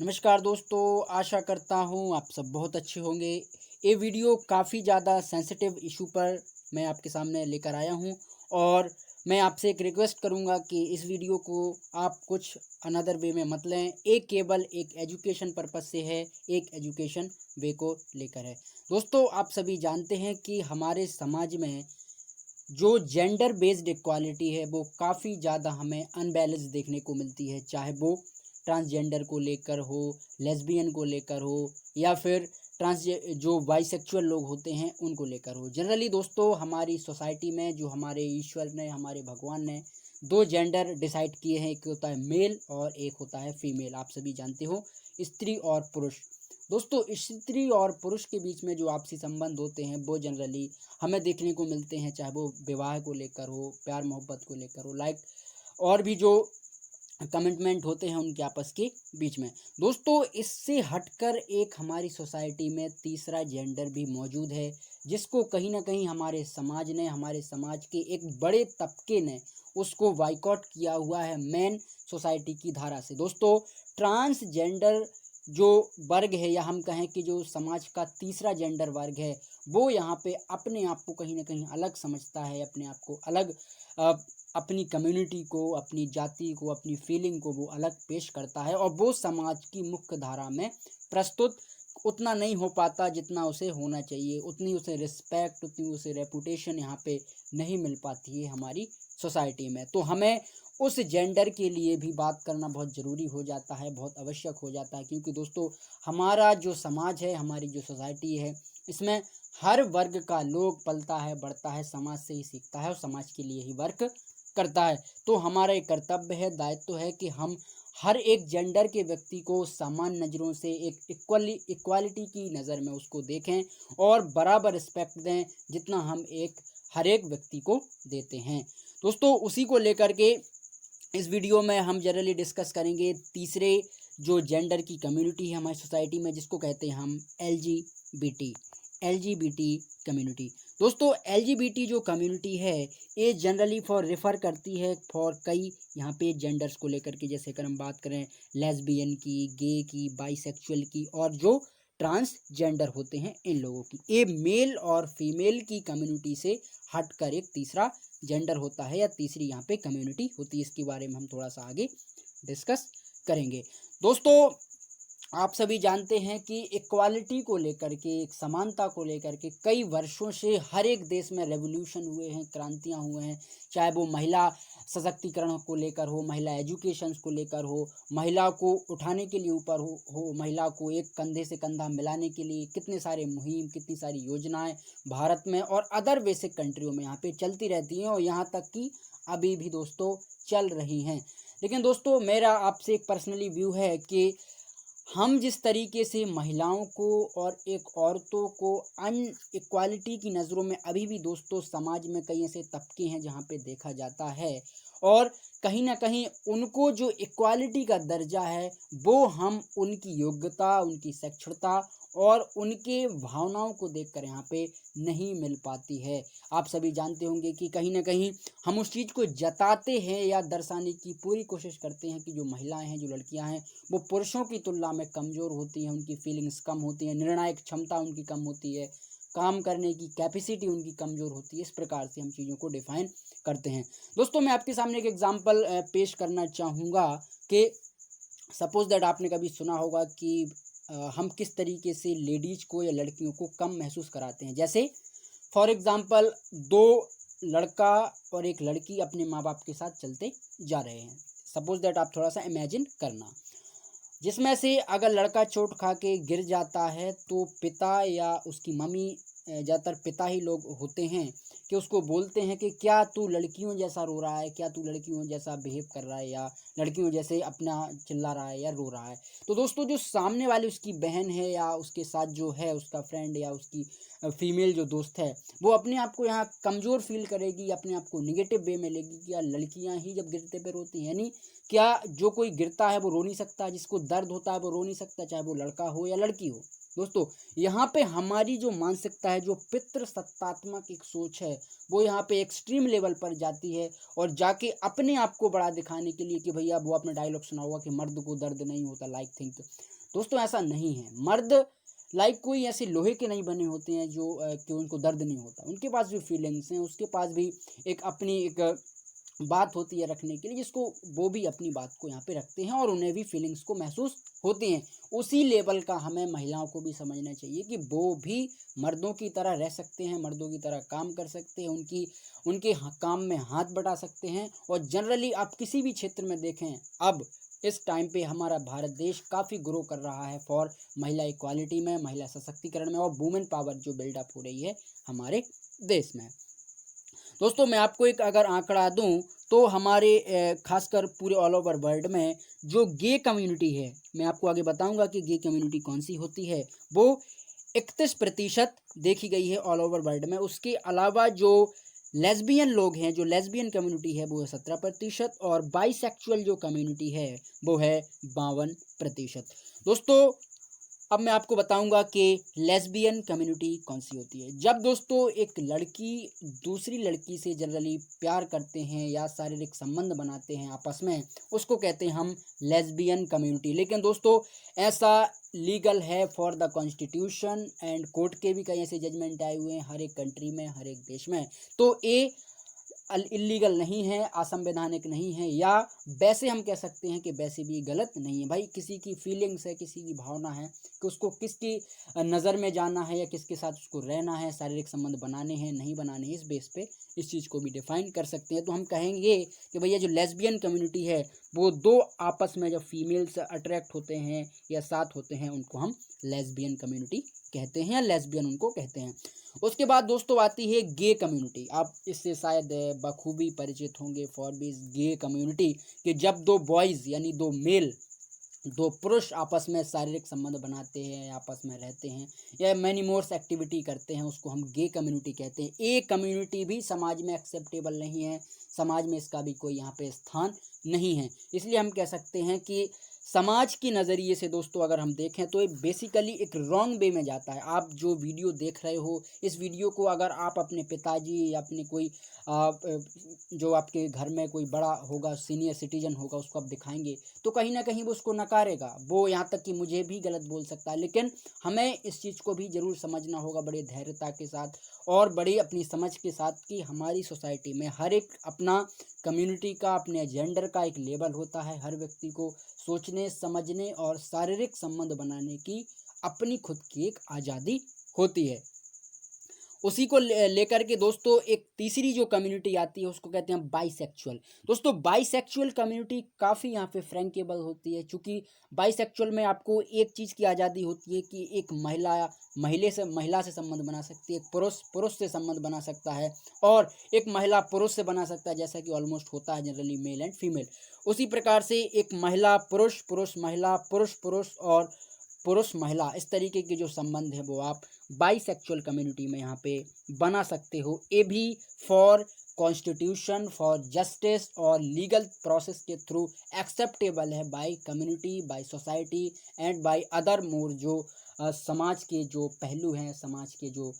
नमस्कार दोस्तों, आशा करता हूँ आप सब बहुत अच्छे होंगे। ये वीडियो काफ़ी ज़्यादा सेंसिटिव इशू पर मैं आपके सामने लेकर आया हूँ और मैं आपसे एक रिक्वेस्ट करूँगा कि इस वीडियो को आप कुछ अनदर वे में मत लें। एक केवल एक एजुकेशन पर्पस से है, एक एजुकेशन वे को लेकर है। दोस्तों, आप सभी जानते हैं कि हमारे समाज में जो जेंडर बेस्ड इक्वालिटी है वो काफ़ी ज़्यादा हमें अनबैलेंस देखने को मिलती है, चाहे वो ट्रांसजेंडर को लेकर हो, लेस्बियन को लेकर हो या फिर ट्रांस जो बाइसेक्सुअल लोग होते हैं उनको लेकर हो। जनरली दोस्तों, हमारी सोसाइटी में जो हमारे ईश्वर ने, हमारे भगवान ने दो जेंडर डिसाइड किए हैं, एक होता है मेल और एक होता है फीमेल। आप सभी जानते हो, स्त्री और पुरुष। दोस्तों, स्त्री और पुरुष के बीच में जो आपसी संबंध होते हैं वो जनरली हमें देखने को मिलते हैं, चाहे वो विवाह को लेकर हो, प्यार मोहब्बत को लेकर हो, लाइक और भी जो कमिटमेंट होते हैं उनके आपस के बीच में। दोस्तों, इससे हटकर एक हमारी सोसाइटी में तीसरा जेंडर भी मौजूद है, जिसको कहीं ना कहीं हमारे समाज ने, हमारे समाज के एक बड़े तबके ने उसको बाइकॉट किया हुआ है मेन सोसाइटी की धारा से। दोस्तों, ट्रांसजेंडर जो वर्ग है, या हम कहें कि जो समाज का तीसरा जेंडर वर्ग है, वो यहाँ पे अपने आप को कहीं ना कहीं अलग समझता है, अपने आप को अलग अ, अपनी कम्युनिटी को, अपनी जाति को, अपनी फीलिंग को वो अलग पेश करता है और वो समाज की मुख्य धारा में प्रस्तुत उतना नहीं हो पाता जितना उसे होना चाहिए। उतनी उसे रिस्पेक्ट, उतनी उसे रेपुटेशन यहाँ पे नहीं मिल पाती है हमारी सोसाइटी में। तो हमें उस जेंडर के लिए भी बात करना बहुत ज़रूरी हो जाता है, बहुत आवश्यक हो जाता है, क्योंकि दोस्तों, हमारा जो समाज है, हमारी जो सोसाइटी है, इसमें हर वर्ग का लोग पलता है, बढ़ता है, समाज से ही सीखता है और समाज के लिए ही वर्क करता है। तो हमारा एक कर्तव्य है, दायित्व है कि हम हर एक जेंडर के व्यक्ति को समान नज़रों से, एक इक्वालिटी की नज़र में उसको देखें और बराबर रिस्पेक्ट दें जितना हम हर एक व्यक्ति को देते हैं। दोस्तों, उसी को लेकर के इस वीडियो में हम जनरली डिस्कस करेंगे तीसरे जो जेंडर की कम्युनिटी है हमारी सोसाइटी में, जिसको कहते हैं हम L G B T community. दोस्तों, एल जो कम्युनिटी है, ये जनरली फॉर रेफ़र करती है फॉर कई यहाँ पे जेंडर्स को लेकर के, जैसे अगर हम बात करें लेस्बियन की, गे की, बाइसेक्सुअल की और जो ट्रांसजेंडर होते हैं इन लोगों की। ये मेल और फीमेल की कम्युनिटी से हटकर एक तीसरा जेंडर होता है या तीसरी यहाँ पे कम्युनिटी होती है। इसके बारे में हम थोड़ा सा आगे डिस्कस करेंगे। दोस्तों, आप सभी जानते हैं कि इक्वालिटी को लेकर के, एक समानता को लेकर के कई वर्षों से हर एक देश में रेवोल्यूशन हुए हैं, क्रांतियां हुए हैं, चाहे वो महिला सशक्तिकरण को लेकर हो, महिला एजुकेशन को लेकर हो, महिला को उठाने के लिए ऊपर हो, महिला को एक कंधे से कंधा मिलाने के लिए कितने सारे मुहिम, कितनी सारी योजनाएं भारत में और अदर बेसिक कंट्रियों में यहाँ पे चलती रहती हैं और यहाँ तक कि अभी भी दोस्तों चल रही हैं। लेकिन दोस्तों, मेरा आपसे एक पर्सनली व्यू है कि हम जिस तरीके से महिलाओं को और एक औरतों को इक्वालिटी की नज़रों में अभी भी दोस्तों समाज में कई ऐसे तबके हैं जहाँ पे देखा जाता है, और कहीं ना कहीं उनको जो इक्वालिटी का दर्जा है वो हम उनकी योग्यता, उनकी साक्षरता और उनके भावनाओं को देखकर यहाँ पे नहीं मिल पाती है। आप सभी जानते होंगे कि कहीं ना कहीं हम उस चीज़ को जताते हैं या दर्शाने की पूरी कोशिश करते हैं कि जो महिलाएं हैं, जो लड़कियां हैं, वो पुरुषों की तुलना में कमज़ोर होती हैं, उनकी फीलिंग्स कम होती हैं, निर्णायक क्षमता उनकी कम होती है, काम करने की कैपेसिटी उनकी कमज़ोर होती है। इस प्रकार से हम चीज़ों को डिफ़ाइन करते हैं। दोस्तों, मैं आपके सामने एक एग्जांपल पेश करना चाहूँगा कि सपोज़ दैट आपने कभी सुना होगा कि हम किस तरीके से लेडीज़ को या लड़कियों को कम महसूस कराते हैं। जैसे फॉर एग्ज़ाम्पल, 2 लड़का और एक लड़की अपने माँ-बाप के साथ चलते जा रहे हैं। सपोज़ दैट आप थोड़ा-सा इमेजिन करना। जिसमें से अगर लड़का चोट खा के गिर जाता है तो पिता या उसकी मम्मी, ज़्यादातर पिता ही लोग होते हैं, कि उसको बोलते हैं कि क्या तू लड़कियों जैसा रो रहा है, क्या तू लड़कियों जैसा बिहेव कर रहा है, या लड़कियों जैसे अपना चिल्ला रहा है या रो रहा है। तो दोस्तों, जो सामने वाली उसकी बहन है या उसके साथ जो है उसका फ्रेंड या उसकी फीमेल जो दोस्त है, वो अपने आप को यहाँ कमज़ोर फील करेगी, अपने आप को निगेटिव वे में लेगी कि यार लड़कियाँ ही जब गिरते पे रोती हैं। यानी क्या जो कोई गिरता है वो रो नहीं सकता, जिसको दर्द होता है वो रो नहीं सकता, चाहे वो लड़का हो या लड़की हो। दोस्तों यहाँ पे हमारी जो मानसिकता है, जो पितृसत्तात्मक एक सोच है, वो यहाँ पे एक्सट्रीम लेवल पर जाती है और जाके अपने आप को बड़ा दिखाने के लिए कि भैया वो आपने डायलॉग सुना होगा कि मर्द को दर्द नहीं होता लाइक थिंक। दोस्तों ऐसा नहीं है। मर्द लाइक कोई ऐसे लोहे के नहीं बने होते हैं जो कि उनको दर्द नहीं होता। उनके पास भी फीलिंग्स हैं, उसके पास भी एक अपनी एक बात होती है रखने के लिए, जिसको वो भी अपनी बात को यहाँ पे रखते हैं और उन्हें भी फीलिंग्स को महसूस होती हैं। उसी लेवल का हमें महिलाओं को भी समझना चाहिए कि वो भी मर्दों की तरह रह सकते हैं, मर्दों की तरह काम कर सकते हैं, उनके काम में हाथ बटा सकते हैं। और जनरली आप किसी भी क्षेत्र में देखें, अब इस टाइम पे हमारा भारत देश काफ़ी ग्रो कर रहा है फॉर महिला इक्वालिटी में, महिला सशक्तिकरण में और वुमेन पावर जो बिल्डअप हो रही है हमारे देश में। दोस्तों मैं आपको एक अगर आंकड़ा दूं तो हमारे खासकर पूरे ऑल ओवर वर्ल्ड में जो गे कम्युनिटी है, मैं आपको आगे बताऊंगा कि गे कम्युनिटी कौन सी होती है, वो 31% देखी गई है ऑल ओवर वर्ल्ड में। उसके अलावा जो लेस्बियन लोग हैं, जो लेस्बियन कम्युनिटी है, वो है 17% और बाइसेक्सुअल जो कम्युनिटी है वो है 52%। दोस्तों अब मैं आपको बताऊंगा कि लेस्बियन कम्युनिटी कौन सी होती है। जब दोस्तों एक लड़की दूसरी लड़की से जनरली प्यार करते हैं या शारीरिक संबंध बनाते हैं आपस में, उसको कहते हैं हम लेस्बियन कम्युनिटी। लेकिन दोस्तों ऐसा लीगल है for the constitution and court के भी कई ऐसे जजमेंट आए हुए हैं हर एक कंट्री में, हर एक देश में। तो ये इलीगल नहीं है, असंवैधानिक नहीं है, या वैसे हम कह सकते हैं कि वैसे भी गलत नहीं है। भाई किसी की फीलिंग्स है, किसी की भावना है कि उसको किसकी नज़र में जाना है या किसके साथ उसको रहना है, शारीरिक संबंध बनाने हैं नहीं बनाने हैं, इस बेस पे इस चीज़ को भी डिफाइन कर सकते हैं। तो हम कहेंगे कि भैया जो लेस्बियन कम्युनिटी है वो दो आपस में जब फीमेल्स अट्रैक्ट होते हैं या साथ होते हैं, उनको हम लेस्बियन कम्युनिटी कहते हैं या लेस्बियन उनको कहते हैं। उसके बाद दोस्तों आती है गे कम्युनिटी। आप इससे शायद बखूबी परिचित होंगे फॉर दिस गे कम्युनिटी कि जब दो बॉयज़ यानी दो मेल, दो पुरुष आपस में शारीरिक संबंध बनाते हैं, आपस में रहते हैं या मैनी मोर्स एक्टिविटी करते हैं, उसको हम गे कम्युनिटी कहते हैं। ये कम्युनिटी भी समाज में एक्सेप्टेबल नहीं है, समाज में इसका भी कोई यहाँ पे स्थान नहीं है। इसलिए हम कह सकते हैं कि समाज के नज़रिए से दोस्तों अगर हम देखें तो ये बेसिकली एक रॉन्ग वे में जाता है। आप जो वीडियो देख रहे हो, इस वीडियो को अगर आप अपने पिताजी या अपने कोई जो आपके घर में कोई बड़ा होगा, सीनियर सिटीजन होगा, उसको आप दिखाएंगे तो कहीं ना कहीं वो उसको नकारेगा, वो यहाँ तक कि मुझे भी गलत बोल सकता है। लेकिन हमें इस चीज़ को भी ज़रूर समझना होगा बड़े धैर्यता के साथ और बड़ी अपनी समझ के साथ कि हमारी सोसाइटी में हर एक अपना कम्युनिटी का, अपने जेंडर का एक लेवल होता है। हर व्यक्ति को सोचने, समझने और शारीरिक संबंध बनाने की अपनी खुद की एक आज़ादी होती है। उसी को लेकर के दोस्तों एक तीसरी जो कम्युनिटी आती है उसको कहते हैं बाइसेक्सुअल। दोस्तों बाइसेक्सुअल कम्युनिटी काफ़ी यहाँ पे फ्रैंकेबल होती है, क्योंकि बाइसेक्सुअल में आपको एक चीज़ की आज़ादी होती है कि एक महिला से संबंध बना सकती है, एक पुरुष से संबंध बना सकता है और एक महिला पुरुष से बना सकता है, जैसा कि ऑलमोस्ट होता है जनरली मेल एंड फीमेल। उसी प्रकार से एक महिला पुरुष, पुरुष महिला, पुरुष पुरुष और पुरुष महिला, इस तरीके के जो संबंध है वो आप बाइसेक्सुअल कम्युनिटी में यहाँ पे बना सकते हो। ये भी फॉर कॉन्स्टिट्यूशन, फॉर जस्टिस और लीगल प्रोसेस के थ्रू एक्सेप्टेबल है by community, by society and by other more जो समाज के जो पहलू हैं, समाज के जो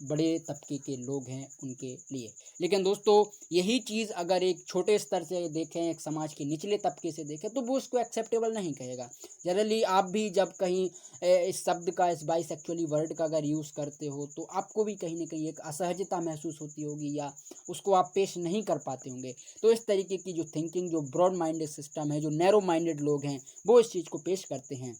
बड़े तबके के लोग हैं उनके लिए। लेकिन दोस्तों यही चीज़ अगर एक छोटे स्तर से देखें, एक समाज के निचले तबके से देखें, तो वो उसको एक्सेप्टेबल नहीं कहेगा। जनरली आप भी जब कहीं इस शब्द का, इस बाइसेक्सुअली वर्ड का अगर यूज़ करते हो तो आपको भी कहीं ना कहीं एक असहजता महसूस होती होगी या उसको आप पेश नहीं कर पाते होंगे। तो इस तरीके की जो थिंकिंग, जो ब्रॉड माइंडेड सिस्टम है, जो नैरो माइंडेड लोग हैं, वो इस चीज़ को पेश करते हैं।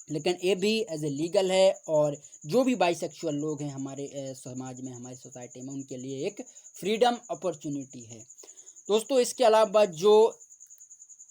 लेकिन ये भी एज ए लीगल है और जो भी बाइसेक्सुअल लोग हैं हमारे समाज में, हमारी सोसाइटी में, उनके लिए एक फ्रीडम अपॉर्चुनिटी है। दोस्तों इसके अलावा जो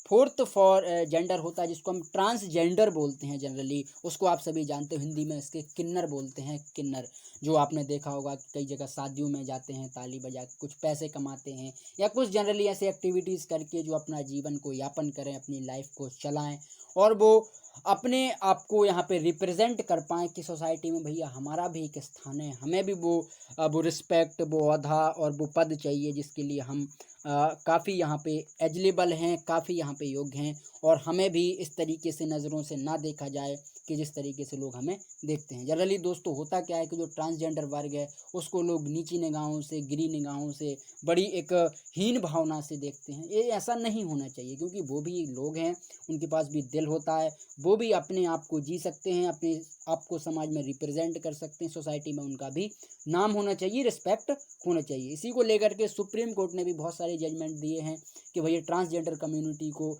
फोर्थ फॉर जेंडर होता है, जिसको हम ट्रांसजेंडर बोलते हैं जनरली, उसको आप सभी जानते हो, हिंदी में इसके किन्नर बोलते हैं। किन्नर जो आपने देखा होगा कि कई जगह शादियों में जाते हैं, ताली बजा के कुछ पैसे कमाते हैं या कुछ जनरली ऐसे एक्टिविटीज़ करके जो अपना जीवन को यापन करें, अपनी लाइफ को चलाएं और वो अपने आप को यहाँ पे रिप्रेजेंट कर पाएँ कि सोसाइटी में भैया हमारा भी एक स्थान है, हमें भी वो रिस्पेक्ट, वो अहदा और वो पद चाहिए जिसके लिए हम काफ़ी यहाँ पे एलिजिबल हैं, काफ़ी यहाँ पे योग्य हैं। और हमें भी इस तरीके से नज़रों से ना देखा जाए कि जिस तरीके से लोग हमें देखते हैं। जनरली दोस्तों होता क्या है कि जो ट्रांसजेंडर वर्ग है उसको लोग नीची निगाहों से, गिरी निगाहों से, बड़ी एक हीन भावना से देखते हैं। ये ऐसा नहीं होना चाहिए, क्योंकि वो भी लोग हैं, उनके पास भी दिल होता है, वो भी अपने आप को जी सकते हैं, अपने आप को समाज में रिप्रेजेंट कर सकते हैं, सोसाइटी में उनका भी नाम होना चाहिए, रिस्पेक्ट होना चाहिए। इसी को लेकर के सुप्रीम कोर्ट ने भी बहुत सारे जजमेंट दिए हैं कि भैया ट्रांसजेंडर कम्युनिटी को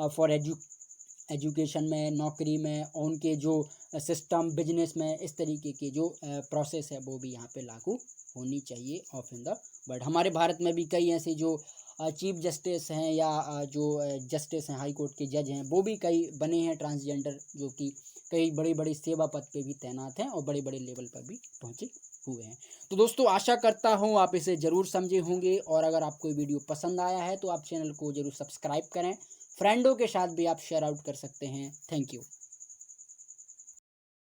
फॉर एजुकेशन में, नौकरी में, और उनके जो सिस्टम बिजनेस में, इस तरीके की जो प्रोसेस है वो भी यहाँ पे लागू होनी चाहिए ऑफ इन द वर्ल्ड। हमारे भारत में भी कई ऐसे जो चीफ जस्टिस हैं या जो जस्टिस हैं, हाई कोर्ट के जज हैं, वो भी कई बने हैं ट्रांसजेंडर, जो कि कई बड़ी बड़ी सेवा पद पे भी तैनात हैं और बड़े बड़े लेवल पर भी पहुँचे हुए हैं। तो दोस्तों आशा करता हूँ आप इसे ज़रूर समझे होंगे, और अगर आपको ये वीडियो पसंद आया है तो आप चैनल को ज़रूर सब्सक्राइब करें। फ्रेंडों के साथ भी आप शेयर आउट कर सकते हैं। Thank you.